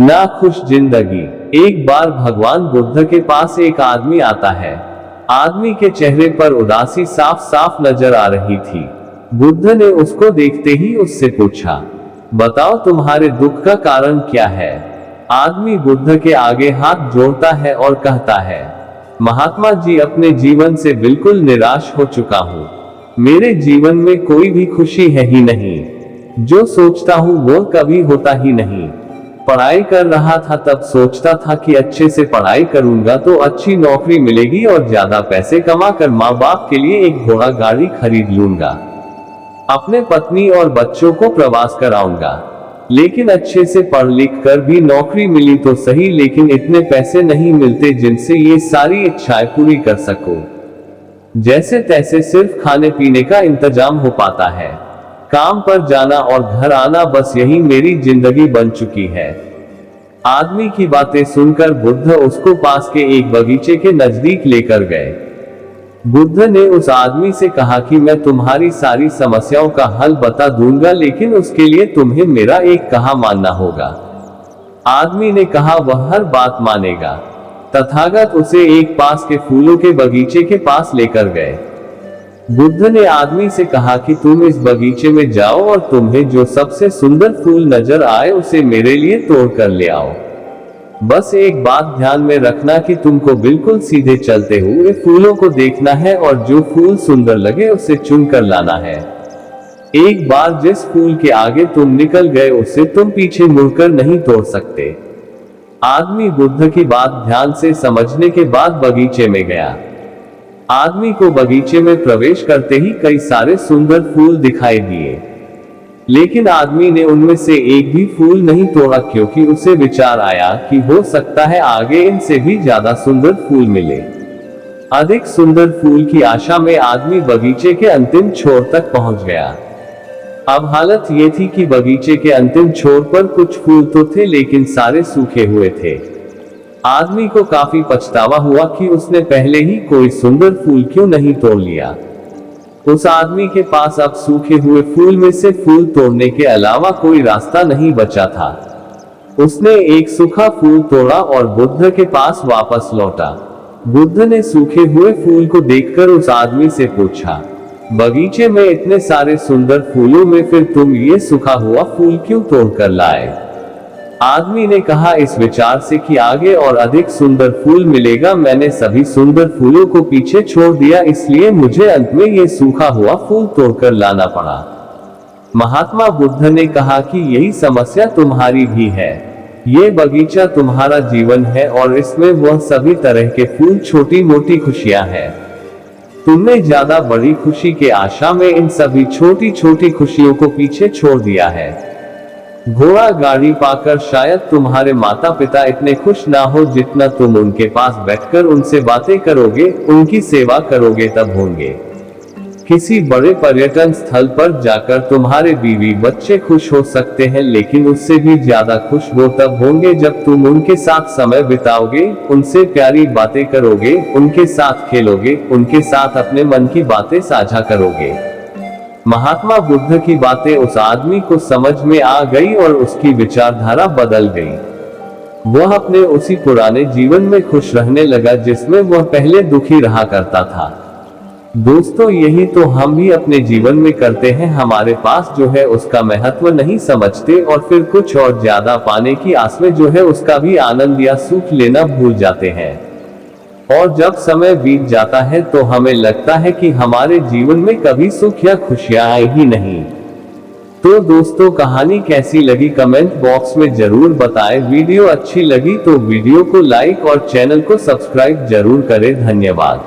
ना खुश जिंदगी। एक बार भगवान बुद्ध के पास एक आदमी आता है। आदमी के चेहरे पर उदासी साफ साफ नजर आ रही थी। बुद्ध ने उसको देखते ही उससे पूछा, बताओ तुम्हारे दुख का कारण क्या है। आदमी बुद्ध के आगे हाथ जोड़ता है और कहता है, महात्मा जी, अपने जीवन से बिल्कुल निराश हो चुका हूँ। मेरे जीवन में कोई भी खुशी है ही नहीं। जो सोचता हूँ वो कभी होता ही नहीं। पढ़ाई कर रहा था तब सोचता था कि अच्छे से पढ़ाई करूंगा तो अच्छी नौकरी मिलेगी और ज्यादा पैसे कमाकर माँ बाप के लिए एक घोड़ा गाड़ी खरीद लूंगा। अपने पत्नी और बच्चों को प्रवास कराऊंगा। लेकिन अच्छे से पढ़ लिख कर भी नौकरी मिली तो सही, लेकिन इतने पैसे नहीं मिलते जिनसे ये सारी इच्छाएं पूरी कर सको। जैसे तैसे सिर्फ खाने पीने का इंतजाम हो पाता है। काम पर जाना और घर आना, बस यही मेरी जिंदगी बन चुकी है। आदमी की बातें सुनकर बुद्ध उसको पास के एक बगीचे के नजदीक लेकर गए। बुद्ध ने उस आदमी से कहा कि मैं तुम्हारी सारी समस्याओं का हल बता दूंगा, लेकिन उसके लिए तुम्हें मेरा एक कहा मानना होगा। आदमी ने कहा वह हर बात मानेगा। तथागत उसे एक पास के फूलों के बगीचे के पास लेकर गए। बुद्ध ने आदमी से कहा कि तुम इस बगीचे में जाओ और तुम्हें जो सबसे सुंदर फूल नजर आए उसे मेरे लिए तोड़ कर ले आओ। बस एक बात ध्यान में रखना कि तुमको बिल्कुल सीधे चलते हुए फूलों को देखना है और जो फूल सुंदर लगे उसे चुन कर लाना है। एक बार जिस फूल के आगे तुम निकल गए उसे तुम पीछे मुड़कर नहीं तोड़ सकते। आदमी बुद्ध की बात ध्यान से समझने के बाद बगीचे में गया। आदमी को बगीचे में प्रवेश करते ही कई सारे सुंदर फूल दिखाई दिए, लेकिन आदमी ने उनमें से एक भी फूल नहीं तोड़ा, क्योंकि उसे विचार आया कि हो सकता है आगे इनसे भी ज्यादा सुंदर फूल मिले। अधिक सुंदर फूल की आशा में आदमी बगीचे के अंतिम छोर तक पहुंच गया। अब हालत ये थी कि बगीचे के अंतिम छोर पर कुछ फूल तो थे, लेकिन सारे सूखे हुए थे। आदमी को काफी पछतावा हुआ कि उसने पहले ही कोई सुंदर फूल क्यों नहीं तोड़ लिया। उस आदमी के पास अब सूखे हुए फूल में से फूल तोड़ने के अलावा कोई रास्ता नहीं बचा था। उसने एक सूखा फूल तोड़ा और बुद्ध के पास वापस लौटा। बुद्ध ने सूखे हुए फूल को देखकर उस आदमी से पूछा, बगीचे में इतने सारे सुंदर फूलों में फिर तुम ये सूखा हुआ फूल क्यों तोड़ कर लाए। आदमी ने कहा, इस विचार से कि आगे और अधिक सुंदर फूल मिलेगा, मैंने सभी सुंदर फूलों को पीछे छोड़ दिया, इसलिए मुझे अंत में ये सूखा हुआ फूल तोड़कर लाना पड़ा। महात्मा बुद्ध ने कहा कि यही समस्या तुम्हारी भी है। ये बगीचा तुम्हारा जीवन है और इसमें वह सभी तरह के फूल छोटी मोटी खुशियां हैं। तुमने ज्यादा बड़ी खुशी के आशा में इन सभी छोटी छोटी खुशियों को पीछे छोड़ दिया है। घोड़ा गाड़ी पाकर शायद तुम्हारे माता पिता इतने खुश ना हो जितना तुम उनके पास बैठकर उनसे बातें करोगे, उनकी सेवा करोगे तब होंगे। किसी बड़े पर्यटन स्थल पर जाकर तुम्हारे बीवी बच्चे खुश हो सकते हैं, लेकिन उससे भी ज्यादा खुश वो तब होंगे जब तुम उनके साथ समय बिताओगे, उनसे प्यारी बातें करोगे, उनके साथ खेलोगे, उनके साथ अपने मन की बातें साझा करोगे। महात्मा बुद्ध की बातें उस आदमी को समझ में आ गई और उसकी विचारधारा बदल गई। वह अपने उसी पुराने जीवन में खुश रहने लगा जिसमें वह पहले दुखी रहा करता था। दोस्तों, यही तो हम भी अपने जीवन में करते हैं। हमारे पास जो है उसका महत्व नहीं समझते और फिर कुछ और ज्यादा पाने की आस में जो है उसका भी आनंद या सुख लेना भूल जाते हैं। और जब समय बीत जाता है तो हमें लगता है कि हमारे जीवन में कभी सुख या खुशियां आई ही नहीं। तो दोस्तों, कहानी कैसी लगी कमेंट बॉक्स में जरूर बताएं। वीडियो अच्छी लगी तो वीडियो को लाइक और चैनल को सब्सक्राइब जरूर करें। धन्यवाद।